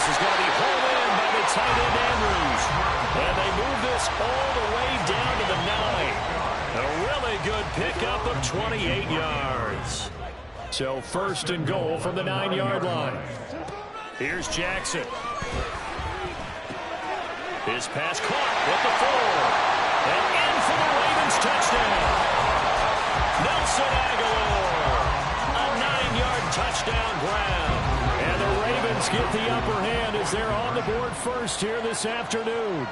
This is going to be hauled in by the tight end Andrews. And they move this all the way down to the 9. A really good pickup of 28 yards. So first and goal from the 9-yard line. Here's Jackson. His pass caught with the 4. And in for the Ravens touchdown. Nelson Aguilar. A 9-yard touchdown grab. And the Ravens get the upper hand as they're on the board first here this afternoon.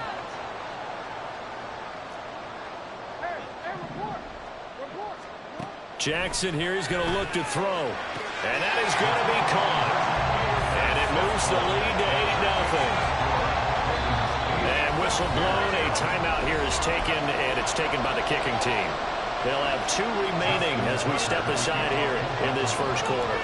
Jackson here is going to look to throw. And that is going to be caught. And it moves the lead to 8-0. And whistle blown. A timeout here is taken, and it's taken by the kicking team. They'll have 2 remaining as we step aside here in this first quarter.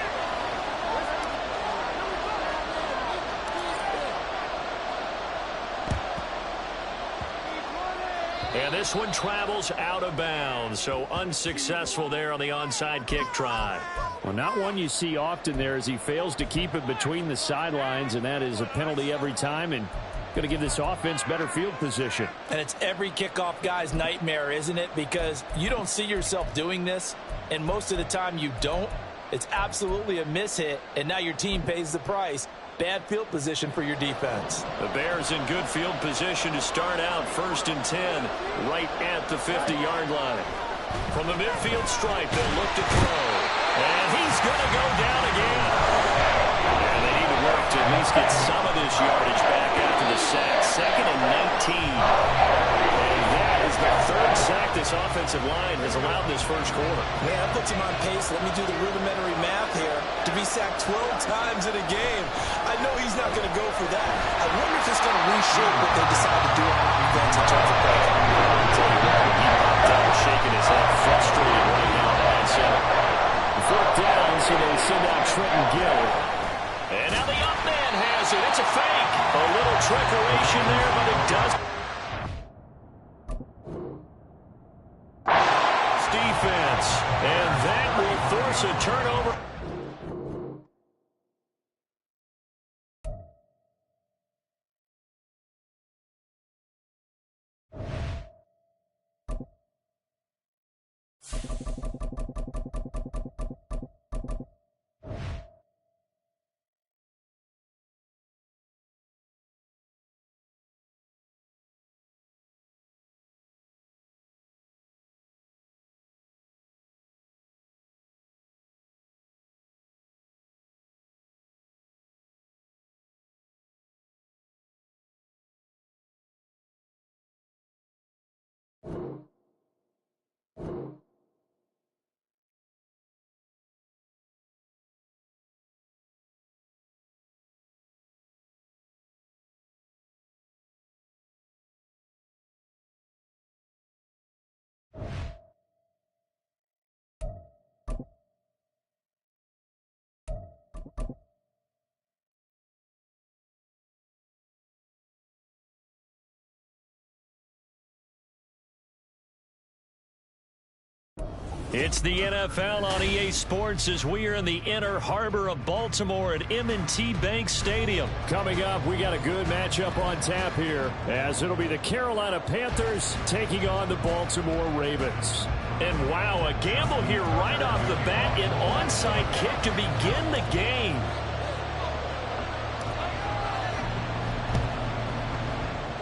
And this one travels out of bounds, so unsuccessful there on the onside kick try. Well, not one you see often there as he fails to keep it between the sidelines, and that is a penalty every time and going to give this offense better field position. And it's every kickoff guy's nightmare, isn't it? Because you don't see yourself doing this, and most of the time you don't. It's absolutely a mishit, and now your team pays the price. Bad field position for your defense. The Bears in good field position to start out 1st and 10 right at the 50-yard line. From the midfield stripe, they'll look to throw. And he's going to go down again. And they need to work to at least get some of this yardage back after the sack. 2nd and 19. And that is the 3rd sack this offensive line has allowed this first quarter. Man, that puts him on pace. Let me do the rudimentary math here. To be sacked 12 times in a game. I know he's not going to go for that. I wonder if it's going to reshape what they decide to do on offense in terms of play. I'll tell you what, he popped out shaking his head, frustrated right now behind center. 4th down, so they send out Trenton Gill. And now the up man has it. It's a fake. A little trickeration there, but it does. Defense. And that will force a turnover. It's the NFL on EA Sports as we are in the inner harbor of Baltimore at M&T Bank Stadium. Coming up, we got a good matchup on tap here, as it'll be the Carolina Panthers taking on the Baltimore Ravens. And wow, a gamble here right off the bat, an onside kick to begin the game.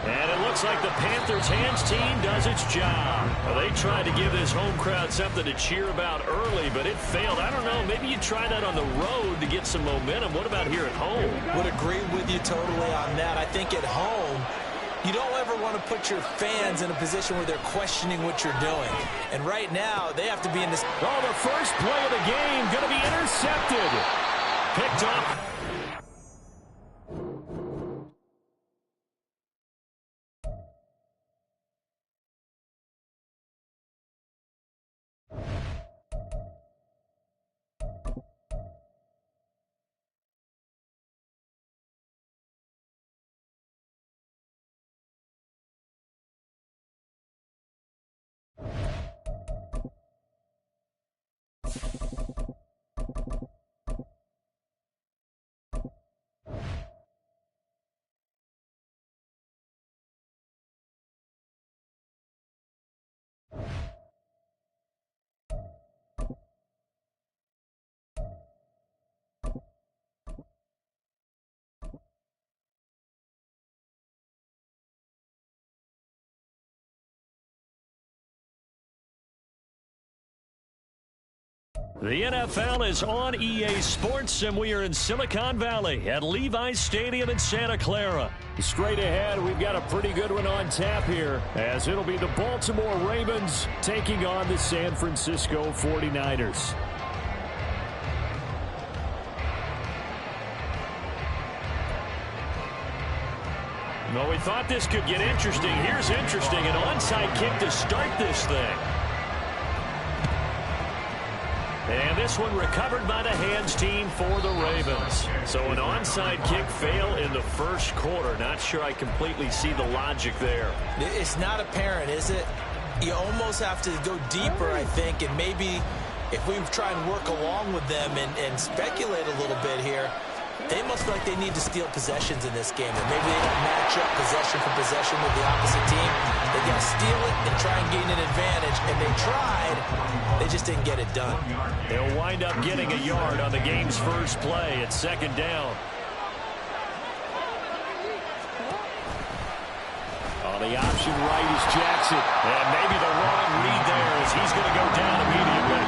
And it looks like the Panthers hands team does its job. Well, they tried to give this home crowd something to cheer about early, but it failed. I don't know, maybe you try that on the road to get some momentum. What about here at home? Would agree with you totally on that. I think at home, you don't ever want to put your fans in a position where they're questioning what you're doing. And right now, they have to be in this. Oh, the first play of the game going to be intercepted. Picked up. The NFL is on EA Sports, and we are in Silicon Valley at Levi's Stadium in Santa Clara. Straight ahead, we've got a pretty good one on tap here, as it'll be the Baltimore Ravens taking on the San Francisco 49ers. Well, we thought this could get interesting. Here's interesting, an onside kick to start this thing. And this one recovered by the hands team for the Ravens. So an onside kick fail in the first quarter. Not sure I completely see the logic there. It's not apparent, is it? You almost have to go deeper, I think, and maybe if we try and work along with them and speculate a little bit here, they must feel like they need to steal possessions in this game. Or maybe they don't match up possession for possession with the opposite team. They got to steal it and try and gain an advantage. And they tried. They just didn't get it done. They'll wind up getting a yard on the game's first play. It's second down. On the option right is Jackson. And maybe the wrong read there as he's going to go down immediately.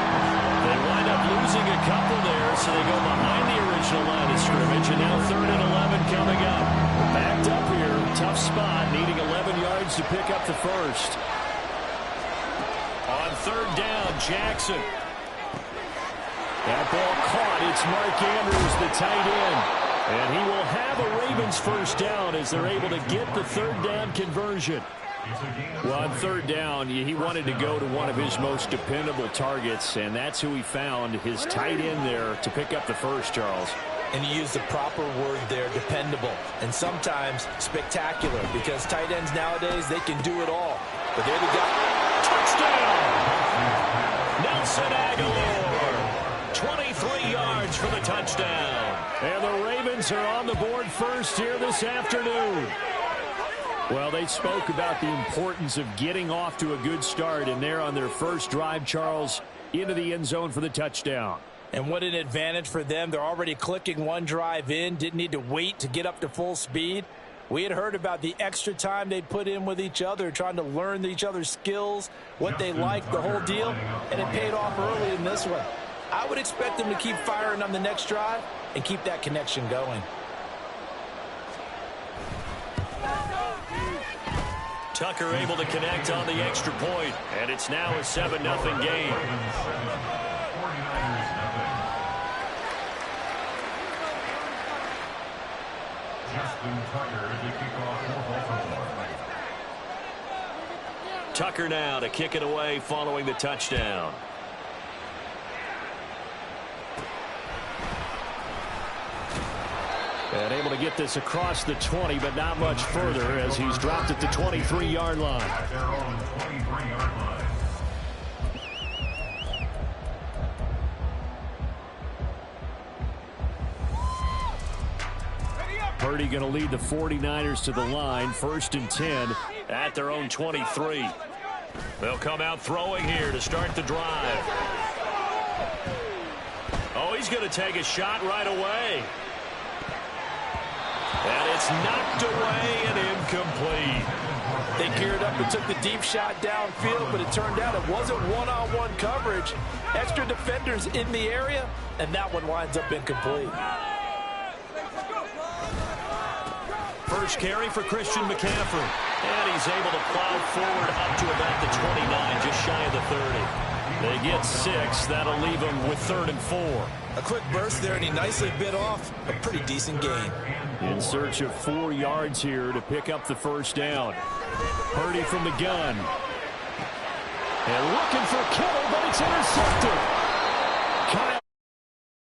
They wind up losing a couple there, so they go behind the original line of scrimmage, and now 3rd and 11 coming up. Backed up here, tough spot, needing 11 yards to pick up the first. On 3rd down, Jackson. That ball caught. It's Mark Andrews, the tight end. And he will have a Ravens first down as they're able to get the 3rd down conversion. Well, on 3rd down, he wanted to go to one of his most dependable targets, and that's who he found, his tight end there, to pick up the first, Charles. And you use the proper word there, dependable, and sometimes spectacular, because tight ends nowadays, they can do it all. But there they go. Touchdown! Nelson Aguilar, 23 yards for the touchdown. And the Ravens are on the board first here this afternoon. Well, they spoke about the importance of getting off to a good start, and they're on their first drive, Charles, into the end zone for the touchdown. And what an advantage for them. They're already clicking one drive in, didn't need to wait to get up to full speed. We had heard about the extra time they put in with each other, trying to learn each other's skills, what they like, the whole deal, and it paid off early in this one. I would expect them to keep firing on the next drive and keep that connection going. Tucker able to connect on the extra point, and it's now a 7-0 game. Tucker now to kick it away following the touchdown. And able to get this across the 20, but not much further as he's dropped at the 23-yard line. Purdy going to lead the 49ers to the line, 1st and 10. At their own 23. They'll come out throwing here to start the drive. Oh, he's going to take a shot right away. And it's knocked away and incomplete. They geared up and took the deep shot downfield, but it turned out it wasn't one-on-one coverage. Extra defenders in the area, and that one winds up incomplete. First carry for Christian McCaffrey. And he's able to plow forward up to about the 29, just shy of the 30. They get 6. That'll leave them with 3rd and 4. A quick burst there, and he nicely bit off a pretty decent gain. In search of 4 yards here to pick up the first down. Purdy from the gun. And looking for Kittle, but it's intercepted.